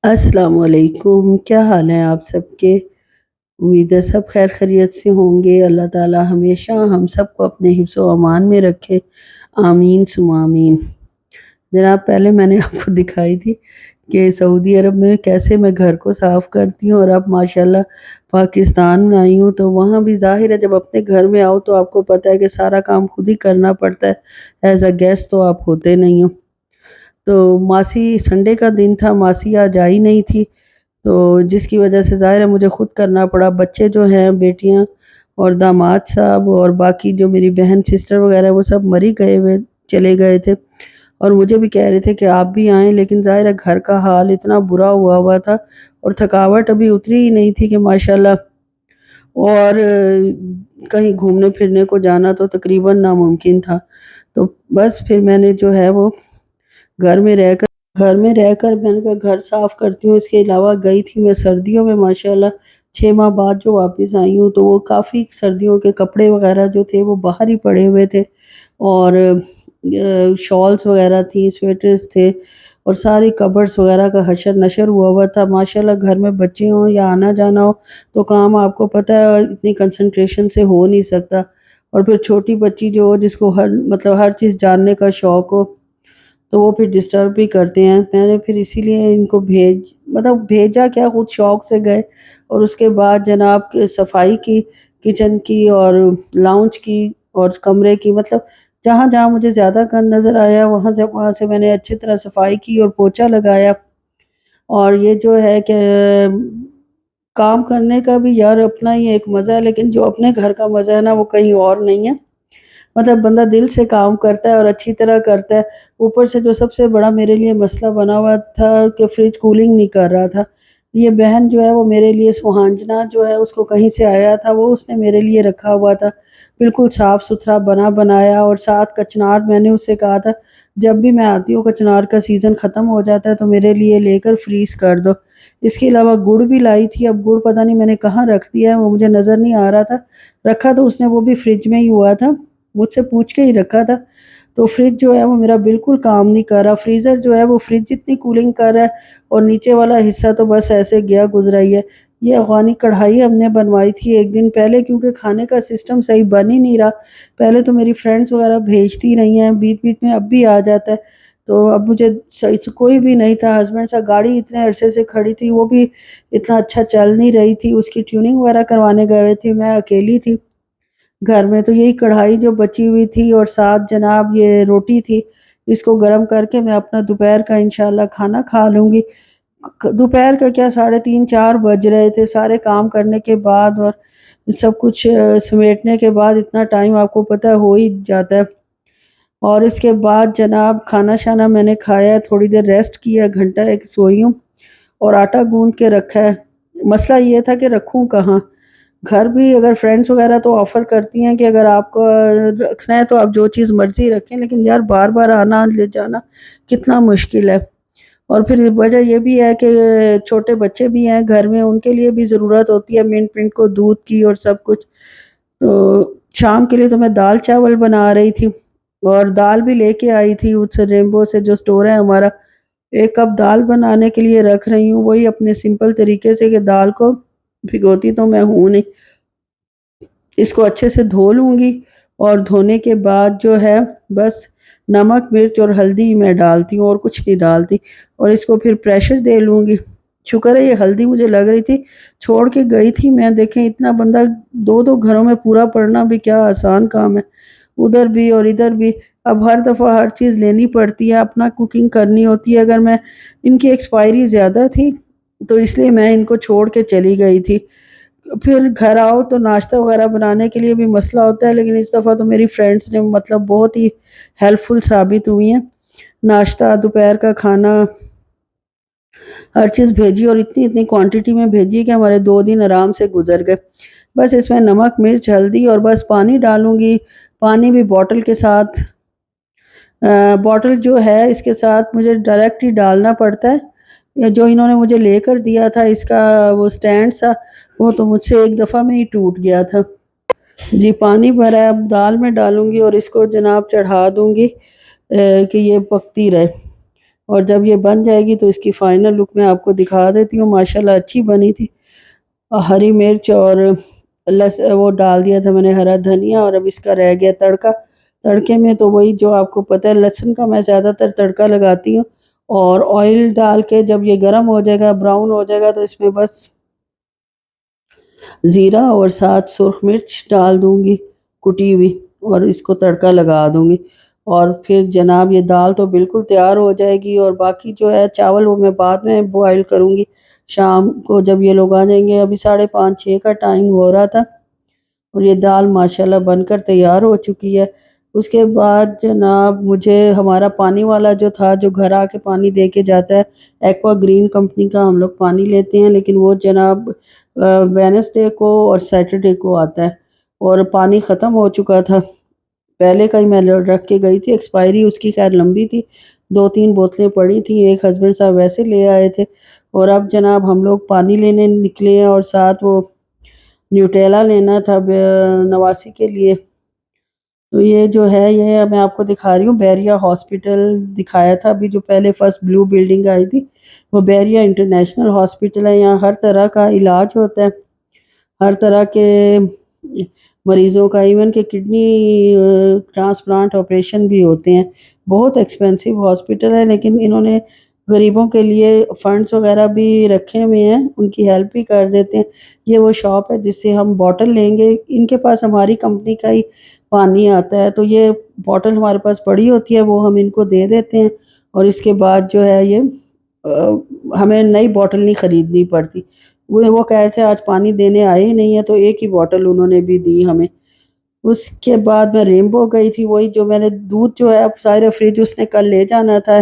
السلام علیکم، کیا حال ہیں آپ سب کے؟ امید ہے سب خیر خیریت سے ہوں گے۔ اللہ تعالیٰ ہمیشہ ہم سب کو اپنے حفظ و امان میں رکھے، آمین ثم آمین۔ جناب، پہلے میں نے آپ کو دکھائی تھی کہ سعودی عرب میں کیسے میں گھر کو صاف کرتی ہوں، اور اب ماشاءاللہ پاکستان میں آئی ہوں تو وہاں بھی ظاہر ہے جب اپنے گھر میں آؤ تو آپ کو پتہ ہے کہ سارا کام خود ہی کرنا پڑتا ہے۔ ایز اے گیسٹ تو آپ ہوتے نہیں ہو۔ تو ماسی، سنڈے کا دن تھا، ماسی آج آئی نہیں تھی، تو جس کی وجہ سے ظاہر ہے مجھے خود کرنا پڑا۔ بچے جو ہیں، بیٹیاں اور داماد صاحب اور باقی جو میری بہن سسٹر وغیرہ، وہ سب مری گئے ہوئے چلے گئے تھے، اور مجھے بھی کہہ رہے تھے کہ آپ بھی آئیں، لیکن ظاہر ہے گھر کا حال اتنا برا ہوا تھا اور تھکاوٹ ابھی اتری ہی نہیں تھی کہ ماشاءاللہ، اور کہیں گھومنے پھرنے کو جانا تو تقریباً ناممکن تھا۔ تو بس پھر میں نے جو ہے وہ گھر میں رہ کر میں نے کہا گھر صاف کرتی ہوں۔ اس کے علاوہ گئی تھی میں سردیوں میں، ماشاءاللہ 6 ماہ بعد جو واپس آئی ہوں، تو وہ کافی سردیوں کے کپڑے وغیرہ جو تھے وہ باہر ہی پڑے ہوئے تھے، اور شالز وغیرہ تھی، سویٹرز تھے، اور ساری کبرز وغیرہ کا حشر نشر ہوا تھا۔ ماشاءاللہ گھر میں بچے ہوں یا آنا جانا ہو تو کام آپ کو پتہ ہے اتنی کنسنٹریشن سے ہو نہیں سکتا، اور پھر چھوٹی بچی جو ہو جس کو ہر چیز جاننے کا شوق ہو تو وہ پھر ڈسٹرب بھی کرتے ہیں۔ میں نے پھر اسی لیے ان کو بھیجا کیا، خود شوق سے گئے، اور اس کے بعد جناب صفائی کی، کچن کی اور لاؤنج کی اور کمرے کی، مطلب جہاں جہاں مجھے زیادہ گند نظر آیا وہاں سے میں نے اچھی طرح صفائی کی اور پوچھا لگایا۔ اور یہ جو ہے کہ کام کرنے کا بھی یار اپنا ہی ایک مزہ ہے، لیکن جو اپنے گھر کا مزہ ہے نا وہ کہیں اور نہیں ہے۔ مطلب بندہ دل سے کام کرتا ہے اور اچھی طرح کرتا ہے۔ اوپر سے جو سب سے بڑا میرے لیے مسئلہ بنا ہوا تھا کہ فریج کولنگ نہیں کر رہا تھا۔ یہ بہن جو ہے وہ میرے لیے، سہانجنا جو ہے، اس کو کہیں سے آیا تھا، وہ اس نے میرے لیے رکھا ہوا تھا، بالکل صاف ستھرا بنایا، اور ساتھ کچنار میں نے اس سے کہا تھا جب بھی میں آتی ہوں کچنار کا سیزن ختم ہو جاتا ہے تو میرے لیے لے کر فریز کر دو۔ اس کے علاوہ گڑ بھی لائی تھی، اب گڑ پتہ نہیں میں نے کہاں رکھ دیا ہے، وہ مجھے نظر نہیں آ رہا تھا۔ رکھا تو اس نے وہ بھی فریج میں ہی ہوا تھا، مجھ سے پوچھ کے ہی رکھا تھا۔ تو فریج جو ہے وہ میرا بالکل کام نہیں کر رہا، فریزر جو ہے وہ فریج جتنی کولنگ کر رہا ہے، اور نیچے والا حصہ تو بس ایسے گیا گزرا ہی ہے۔ یہ افغانی کڑھائی ہم نے بنوائی تھی ایک دن پہلے، کیونکہ کھانے کا سسٹم صحیح بن ہی نہیں رہا۔ پہلے تو میری فرینڈز وغیرہ بھیجتی رہی ہیں، بیچ بیچ میں اب بھی آ جاتا ہے، تو اب مجھے کوئی بھی نہیں تھا۔ ہسبینڈ سے گاڑی اتنے عرصے سے کھڑی تھی، وہ بھی اتنا اچھا چل نہیں رہی تھی، اس کی ٹیوننگ وغیرہ کروانے گئے ہوئے تھی، میں اکیلی تھی گھر میں۔ تو یہی کڑھائی جو بچی ہوئی تھی، اور ساتھ جناب یہ روٹی تھی، اس کو گرم کر کے میں اپنا دوپہر کا انشاءاللہ کھانا کھا لوں گی۔ دوپہر کا کیا، 3:30 4 بج رہے تھے سارے کام کرنے کے بعد، اور سب کچھ سمیٹنے کے بعد اتنا ٹائم آپ کو پتہ ہے ہو ہی جاتا ہے۔ اور اس کے بعد جناب کھانا شانا میں نے کھایا، تھوڑی دیر ریسٹ کیا، گھنٹہ ایک سوئی ہوں، اور آٹا گوندھ کے رکھا ہے۔ مسئلہ یہ تھا کہ رکھوں کہاں؟ گھر بھی اگر فرینڈز وغیرہ تو آفر کرتی ہیں کہ اگر آپ کو رکھنا ہے تو آپ جو چیز مرضی رکھیں، لیکن یار بار بار آنا لے جانا کتنا مشکل ہے۔ اور پھر وجہ یہ بھی ہے کہ چھوٹے بچے بھی ہیں گھر میں، ان کے لیے بھی ضرورت ہوتی ہے منٹ منٹ کو دودھ کی اور سب کچھ۔ تو شام کے لیے تو میں دال چاول بنا رہی تھی، اور دال بھی لے کے آئی تھی اس سے، ریمبو سے جو سٹور ہے ہمارا۔ 1 کپ دال بنانے کے لیے رکھ رہی ہوں، وہی اپنے سمپل طریقے سے، کہ دال کو بھگوتی تو میں ہوں نہیں، اس کو اچھے سے دھو لوں گی، اور دھونے کے بعد جو ہے بس نمک مرچ اور ہلدی میں ڈالتی ہوں، اور کچھ نہیں ڈالتی، اور اس کو پھر پریشر دے لوں گی۔ شکر ہے یہ ہلدی مجھے لگ رہی تھی چھوڑ کے گئی تھی میں، دیکھیں اتنا بندہ 2 گھروں میں پورا پڑنا بھی کیا آسان کام ہے، ادھر بھی اور ادھر بھی۔ اب ہر دفعہ ہر چیز لینی پڑتی ہے، اپنا کوکنگ کرنی ہوتی ہے۔ اگر میں، ان کی ایکسپائری زیادہ تھی تو اس لیے میں ان کو چھوڑ کے چلی گئی تھی۔ پھر گھر آؤ تو ناشتہ وغیرہ بنانے کے لیے بھی مسئلہ ہوتا ہے، لیکن اس دفعہ تو میری فرینڈز نے مطلب بہت ہی ہیلپ فل ثابت ہوئی ہیں۔ ناشتہ، دوپہر کا کھانا، ہر چیز بھیجی، اور اتنی اتنی کوانٹٹی میں بھیجی کہ ہمارے 2 دن آرام سے گزر گئے۔ بس اس میں نمک مرچ ہلدی، اور بس پانی ڈالوں گی، پانی بھی بوٹل کے ساتھ۔ بوٹل جو ہے اس کے ساتھ مجھے ڈائریکٹ ہی ڈالنا پڑتا ہے، جو انہوں نے مجھے لے کر دیا تھا اس کا وہ سٹینڈ سا، وہ تو مجھ سے ایک دفعہ میں ہی ٹوٹ گیا تھا۔ جی پانی بھرا ہے، اب دال میں ڈالوں گی اور اس کو جناب چڑھا دوں گی کہ یہ پکتی رہے۔ اور جب یہ بن جائے گی تو اس کی فائنل لک میں آپ کو دکھا دیتی ہوں. ماشاءاللہ اچھی بنی تھی. ہری مرچ اور وہ ڈال دیا تھا میں نے ہرا دھنیا، اور اب اس کا رہ گیا تڑکا. تڑکے میں تو وہی جو آپ کو پتہ ہے، لہسن کا میں زیادہ تر تڑکا لگاتی ہوں، اور آئل ڈال کے جب یہ گرم ہو جائے گا، براؤن ہو جائے گا، تو اس میں بس زیرہ اور ساتھ سرخ مرچ ڈال دوں گی کٹی ہوئی، اور اس کو تڑکا لگا دوں گی. اور پھر جناب یہ دال تو بالکل تیار ہو جائے گی، اور باقی جو ہے چاول وہ میں بعد میں بوائل کروں گی شام کو جب یہ لوگ آ جائیں گے. ابھی 5:30-6 کا ٹائم ہو رہا تھا، اور یہ دال ماشاءاللہ بن کر تیار ہو چکی ہے. اس کے بعد جناب مجھے ہمارا پانی والا جو تھا، جو گھر آ کے پانی دے کے جاتا ہے، ایکوا گرین کمپنی کا ہم لوگ پانی لیتے ہیں، لیکن وہ جناب وینسڈے کو اور سیٹرڈے کو آتا ہے، اور پانی ختم ہو چکا تھا. پہلے کا ہی میں رکھ کے گئی تھی، ایکسپائری اس کی خیر لمبی تھی، 2-3 بوتلیں پڑی تھیں، ایک ہسبینڈ صاحب ویسے لے آئے تھے. اور اب جناب ہم لوگ پانی لینے نکلے ہیں، اور ساتھ وہ نیوٹیلا لینا تھا نواسی کے لیے. تو یہ جو ہے، یہ میں آپ کو دکھا رہی ہوں. بیریا ہاسپٹل دکھایا تھا ابھی، جو پہلے فرسٹ بلو بلڈنگ آئی تھی وہ بیریا انٹرنیشنل ہاسپٹل ہے. یہاں ہر طرح کا علاج ہوتا ہے، ہر طرح کے مریضوں کا، ایون کہ کڈنی ٹرانسپلانٹ آپریشن بھی ہوتے ہیں. بہت ایکسپینسو ہاسپٹل ہے، لیکن انہوں نے غریبوں کے لیے فنڈز وغیرہ بھی رکھے ہوئے ہیں، ان کی ہیلپ بھی کر دیتے ہیں. یہ وہ شاپ ہے جس سے ہم بوٹل لیں گے، ان کے پاس ہماری کمپنی کا ہی پانی آتا ہے، تو یہ بوٹل ہمارے پاس پڑی ہوتی ہے، وہ ہم ان کو دے دیتے ہیں. اور اس کے بعد جو ہے یہ ہمیں نئی بوٹل نہیں خریدنی پڑتی. وہ کہہ رہے تھے آج پانی دینے آئے ہی نہیں ہے، تو ایک ہی بوٹل انہوں نے بھی دی ہمیں. اس کے بعد میں ریمبو گئی تھی، وہی جو میں نے دودھ جو ہے، اب ظاہر فریج اس نے کل لے جانا تھا.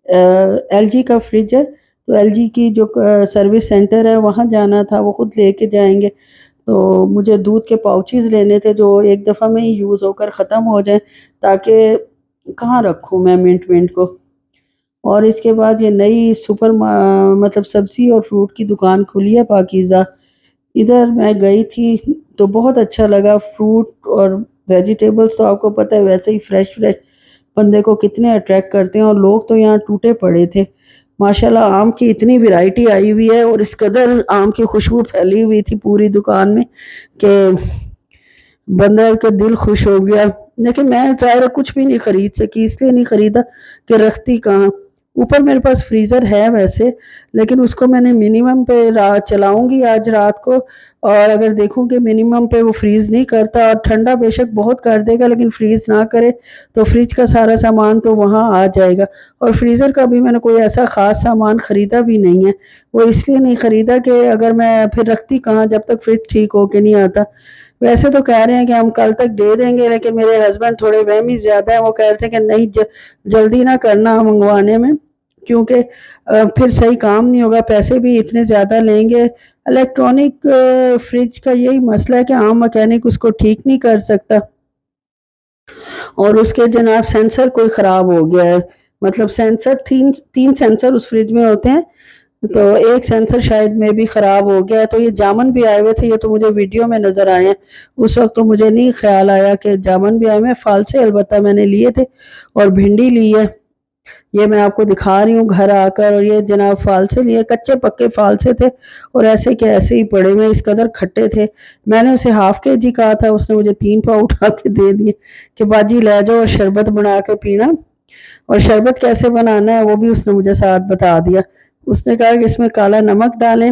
ایل جی کا فریج ہے، تو ایل جی کی جو سروس سینٹر ہے وہاں جانا تھا، وہ خود لے کے جائیں گے. تو مجھے دودھ کے پاؤچز لینے تھے جو ایک دفعہ میں ہی یوز ہو کر ختم ہو جائیں، تاکہ کہاں رکھوں میں منٹ کو. اور اس کے بعد یہ نئی مطلب سبزی اور فروٹ کی دکان کھلی ہے، پاکیزہ. ادھر میں گئی تھی تو بہت اچھا لگا. فروٹ اور ویجیٹیبلز تو آپ کو پتہ ہے ویسے ہی فریش فریش بندے کو کتنے اٹریکٹ کرتے ہیں، اور لوگ تو یہاں ٹوٹے پڑے تھے. ماشاءاللہ آم کی اتنی ویرائٹی آئی ہوئی ہے، اور اس قدر آم کی خوشبو پھیلی ہوئی تھی پوری دکان میں کہ بندہ کا دل خوش ہو گیا. لیکن میں ظاہر کچھ بھی نہیں خرید سکی، اس لیے نہیں خریدا کہ رکھتی کہاں. اوپر میرے پاس فریزر ہے ویسے، لیکن اس کو میں نے منیمم پہ چلاؤں گی آج رات کو، اور اگر دیکھوں کہ منیمم پہ وہ فریز نہیں کرتا، اور ٹھنڈا بے شک بہت کر دے گا لیکن فریز نہ کرے، تو فریج کا سارا سامان تو وہاں آ جائے گا. اور فریزر کا بھی میں نے کوئی ایسا خاص سامان خریدا بھی نہیں ہے. وہ اس لیے نہیں خریدا کہ اگر میں پھر رکھتی کہاں جب تک فریج ٹھیک ہو کے نہیں آتا. ویسے تو کہہ رہے ہیں کہ ہم کل تک دے دیں گے، لیکن میرے ہسبینڈ تھوڑے وہمی زیادہ ہیں، وہ کہہ رہے تھے کہ نہیں جلدی نہ کرنا منگوانے میں، کیونکہ پھر صحیح کام نہیں ہوگا، پیسے بھی اتنے زیادہ لیں گے. الیکٹرانک فریج کا یہی مسئلہ ہے کہ عام مکینک اس کو ٹھیک نہیں کر سکتا، اور اس کے جناب سینسر کوئی خراب ہو گیا ہے. مطلب سینسر تین سینسر اس فریج میں ہوتے ہیں، تو ایک سینسر شاید میں بھی خراب ہو گیا ہے. تو یہ جامن بھی آئے ہوئے تھے، یہ تو مجھے ویڈیو میں نظر آئے ہیں، اس وقت تو مجھے نہیں خیال آیا کہ جامن بھی آئے ہوئے ہیں. فالسے البتہ میں نے لیے تھے، اور بھنڈی لی ہے، یہ میں آپ کو دکھا رہی ہوں گھر آ کر. اور یہ جناب فالسے لیے، کچے پکے فالسے تھے، اور ایسے کہ ایسے ہی پڑے ہوئے، اس قدر کھٹے تھے. میں نے اسے ½ kg کہا تھا، اس نے مجھے 3 پاؤ اٹھا کے دے دیے کہ باجی لے جاؤ اور شربت بنا کے پینا. اور شربت کیسے بنانا ہے وہ بھی اس نے مجھے ساتھ بتا دیا. اس نے کہا کہ اس میں کالا نمک ڈالیں،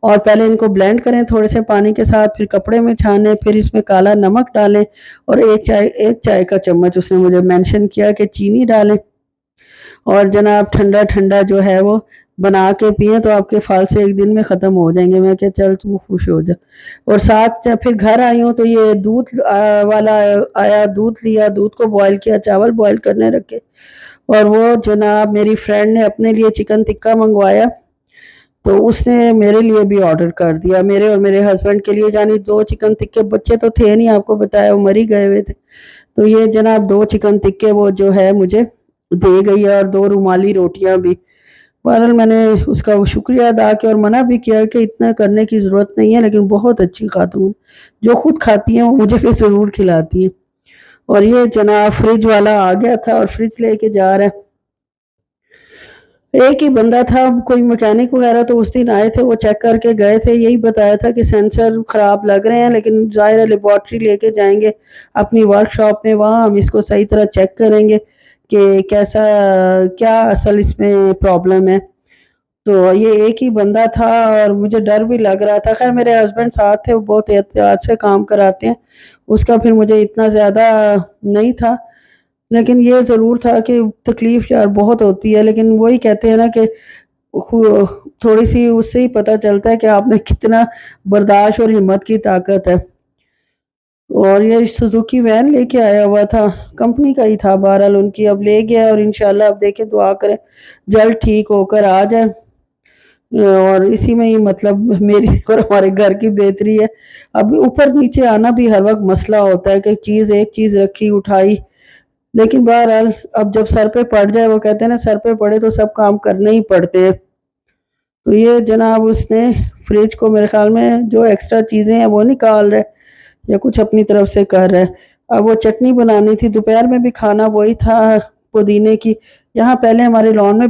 اور پہلے ان کو بلینڈ کریں تھوڑے سے پانی کے ساتھ، پھر کپڑے میں چھانیں، پھر اس میں کالا نمک ڈالیں، اور ایک چائے کا چمچ اس نے مجھے مینشن کیا کہ چینی ڈالیں. اور جناب ٹھنڈا ٹھنڈا جو ہے وہ بنا کے پئیں تو آپ کے فالسے ایک دن میں ختم ہو جائیں گے. میں کہ چل تو خوش ہو جا. اور ساتھ پھر گھر آئی ہوں تو یہ دودھ والا آیا، دودھ لیا، دودھ کو بوائل کیا، چاول بوائل کرنے رکھے. اور وہ جناب میری فرینڈ نے اپنے لیے چکن ٹکا منگوایا، تو اس نے میرے لیے بھی آرڈر کر دیا، میرے اور میرے ہسبینڈ کے لیے، یعنی 2 چکن ٹکے. بچے تو تھے نہیں، آپ کو بتایا وہ مری گئے ہوئے تھے. تو یہ جناب 2 چکن ٹکے وہ جو ہے مجھے دے گئی، اور 2 رومالی روٹیاں بھی. بہرحال میں نے اس کا شکریہ ادا کیا، اور منع بھی کیا کہ اتنا کرنے کی ضرورت نہیں ہے، لیکن بہت اچھی خاتون، جو خود کھاتی ہیں وہ مجھے بھی ضرور کھلاتی ہیں. اور یہ جناب فریج والا آ گیا تھا، اور فریج لے کے جا رہا ہے. ایک ہی بندہ تھا، کوئی میکینک وغیرہ تو اس دن آئے تھے، وہ چیک کر کے گئے تھے، یہی بتایا تھا کہ سینسر خراب لگ رہے ہیں، لیکن ظاہر ہے لیبارٹری لے کے جائیں گے اپنی ورک شاپ میں، وہاں ہم اس کو صحیح طرح چیک کریں گے کہ کیسا کیا اصل اس میں پرابلم ہے۔ تو یہ ایک ہی بندہ تھا اور مجھے ڈر بھی لگ رہا تھا، خیر میرے ہسبینڈ ساتھ تھے، وہ بہت احتیاط سے کام کراتے ہیں، اس کا پھر مجھے اتنا زیادہ نہیں تھا، لیکن یہ ضرور تھا کہ تکلیف یار بہت ہوتی ہے، لیکن وہی کہتے ہیں نا کہ تھوڑی سی اس سے ہی پتہ چلتا ہے کہ آپ نے کتنا برداشت اور ہمت کی طاقت ہے۔ اور یہ سوزوکی وین لے کے آیا ہوا تھا، کمپنی کا ہی تھا، بہرحال ان کی اب لے گیا، اور انشاءاللہ اب دیکھیں دعا کریں جلد ٹھیک ہو کر آ جائے، اور اسی میں ہی مطلب میری اور ہمارے گھر کی بہتری ہے۔ اب اوپر نیچے آنا بھی ہر وقت مسئلہ ہوتا ہے کہ ایک چیز رکھی اٹھائی، لیکن بہرحال اب جب سر پہ پڑ جائے، وہ کہتے ہیں نا سر پہ پڑے تو سب کام کرنے ہی پڑتے ہیں۔ تو یہ جناب اس نے فریج کو میرے خیال میں جو ایکسٹرا چیزیں ہیں وہ نکال رہے یا کچھ اپنی طرف سے کر رہے۔ اب وہ چٹنی بنانی تھی، دوپہر میں بھی کھانا وہی تھا پودینے کی، یہاں پہلے ہمارے لان میں